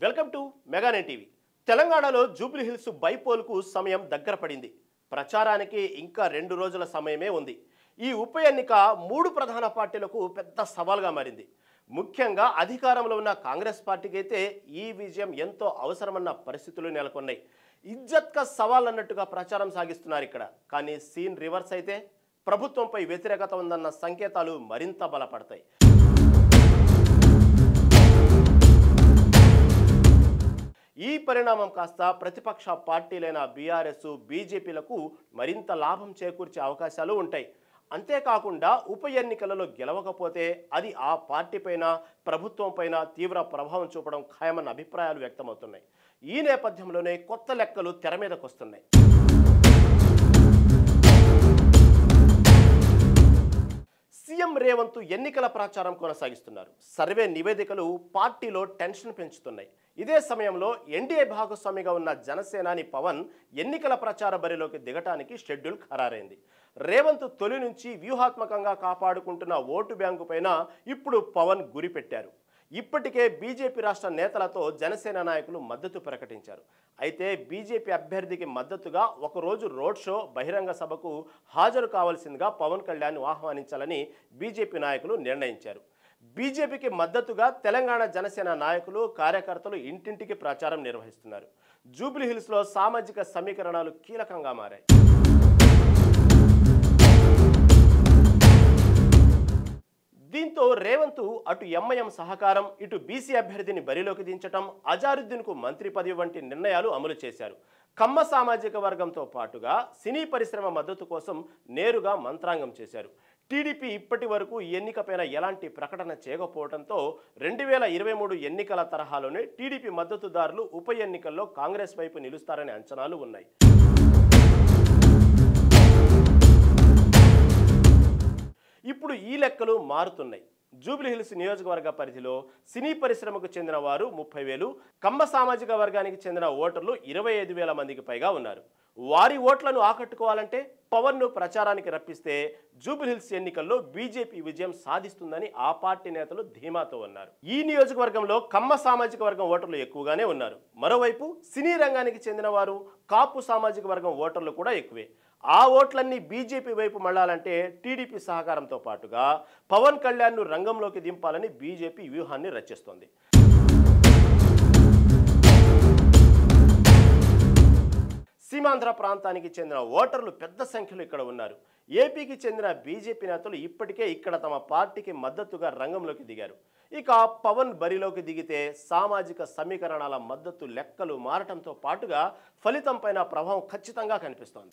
Welcome to Mega Nine TV. తెలంగాణలో Jubilee hills బైపోల్కు సమయం దగ్గర పడింది. ప్రచారానికి ఇంకా 2 రోజుల సమయమే ఉంది. ఈ ఉప ఎన్నిక 3 ప్రధాన పార్టీలకు పెద్ద సవాల్గా మారింది. ముఖ్యంగా అధికారంలో ఉన్న కాంగ్రెస్ పార్టీకి అయితే ఈ విజయం ఎంతో అవసరమన్న పరిస్థితులు నెలకొన్నాయి. ఇజ్జత్ కా సవాల్ అన్నట్టుగా ప్రచారం సాగిస్తున్నారు ఇక్కడ. కానీ సీన్ రివర్స్ అయితే ప్రభుత్వంపై వ్యతిరేకత ఉందన్న సంకేతాలు మరింత బలపడతాయి. ఈ పరిణామం కాస్త ప్రతిపక్ష పార్టీలైన బీఆర్ఎస్, బీజేపీలకు మరింత లాభం చేకూర్చే అవకాశాలు ఉంటాయి. అంతేకాకుండా ఉప ఎన్నికలలో గెలవకపోతే అది ఆ పార్టీ పైన, ప్రభుత్వం పైన తీవ్ర ప్రభావం చూపడం ఖాయమన్న అభిప్రాయాలు వ్యక్తమవుతున్నాయి. ఈ నేపథ్యంలోనే కొత్త లెక్కలు తెర మీదకు వస్తున్నాయి. సీఎం రేవంత్ ఎన్నికల ప్రచారం కొనసాగిస్తున్నారు. సర్వే నివేదికలు పార్టీలో టెన్షన్ పెంచుతున్నాయి. ఇదే సమయంలో ఎన్డీఏ భాగస్వామిగా ఉన్న జనసేనాని పవన్ ఎన్నికల ప్రచార బరిలోకి దిగటానికి షెడ్యూల్ ఖరారైంది. రేవంత్ తొలి నుంచి వ్యూహాత్మకంగా కాపాడుకుంటున్న ఓటు బ్యాంకు పైన ఇప్పుడు పవన్ గురి పెట్టారు. ఇప్పటికే బీజేపీ రాష్ట్ర నేతలతో జనసేన నాయకులు మద్దతు ప్రకటించారు. అయితే బీజేపీ అభ్యర్థికి మద్దతుగా ఒకరోజు రోడ్ షో, బహిరంగ సభకు హాజరు కావాల్సిందిగా పవన్ కళ్యాణ్ ఆహ్వానించాలని బీజేపీ నాయకులు నిర్ణయించారు. బీజేపీకి మద్దతుగా తెలంగాణ జనసేన నాయకులు, కార్యకర్తలు ఇంటింటికి ప్రచారం నిర్వహిస్తున్నారు. జూబ్లీ హిల్స్లో సామాజిక సమీకరణాలు కీలకంగా మారాయి. దీంతో రేవంత్ అటు ఎంఐఎం సహకారం, ఇటు బీసీ అభ్యర్థిని బరిలోకి దించడం, అజారుద్దీన్కు మంత్రి పదవి వంటి నిర్ణయాలు అమలు చేశారు. కమ్మ సామాజిక వర్గంతో పాటుగా సినీ పరిశ్రమ మద్దతు కోసం నేరుగా మంత్రాంగం చేశారు. టీడీపీ ఇప్పటి వరకు ఈ ఎన్నికపైన ఎలాంటి ప్రకటన చేయకపోవడంతో 2023 ఎన్నికల తరహాలోనే టీడీపీ మద్దతుదారులు ఉప ఎన్నికల్లో కాంగ్రెస్ వైపు నిలుస్తారనే అంచనాలు ఉన్నాయి. ఇప్పుడు ఈ లెక్కలు మారుతున్నాయి. జూబ్లీ హిల్స్ నియోజకవర్గ పరిధిలో సినీ పరిశ్రమకు చెందిన వారు 30,000, కమ్మ సామాజిక వర్గానికి చెందిన ఓటర్లు 25,000 మందికి పైగా ఉన్నారు. వారి ఓట్లను ఆకట్టుకోవాలంటే పవన్ను ప్రచారానికి రప్పిస్తే జూబ్లీ హిల్స్ ఎన్నికల్లో బీజేపీ విజయం సాధిస్తుందని ఆ పార్టీ నేతలు ధీమాతో ఉన్నారు. ఈ నియోజకవర్గంలో కమ్మ సామాజిక వర్గం ఓటర్లు ఎక్కువగానే ఉన్నారు. మరోవైపు సినీ రంగానికి చెందిన వారు, కాపు సామాజిక వర్గం ఓటర్లు కూడా ఎక్కువే. ఆ ఓట్లన్నీ బీజేపీ వైపు మళ్లాలంటే టీడీపీ సహకారంతో పాటుగా పవన్ కళ్యాణ్ను రంగంలోకి దింపాలని బీజేపీ వ్యూహాన్ని రచిస్తోంది. సీమాంధ్ర ప్రాంతానికి చెందిన ఓటర్లు పెద్ద సంఖ్యలో ఇక్కడ ఉన్నారు. ఏపీకి చెందిన బీజేపీ నేతలు ఇప్పటికే ఇక్కడ తమ పార్టీకి మద్దతుగా రంగంలోకి దిగారు. ఇక పవన్ బరిలోకి దిగితే సామాజిక సమీకరణాల మద్దతు లెక్కలు మారటంతో పాటుగా ఫలితంపైన ప్రభావం ఖచ్చితంగా కనిపిస్తోంది.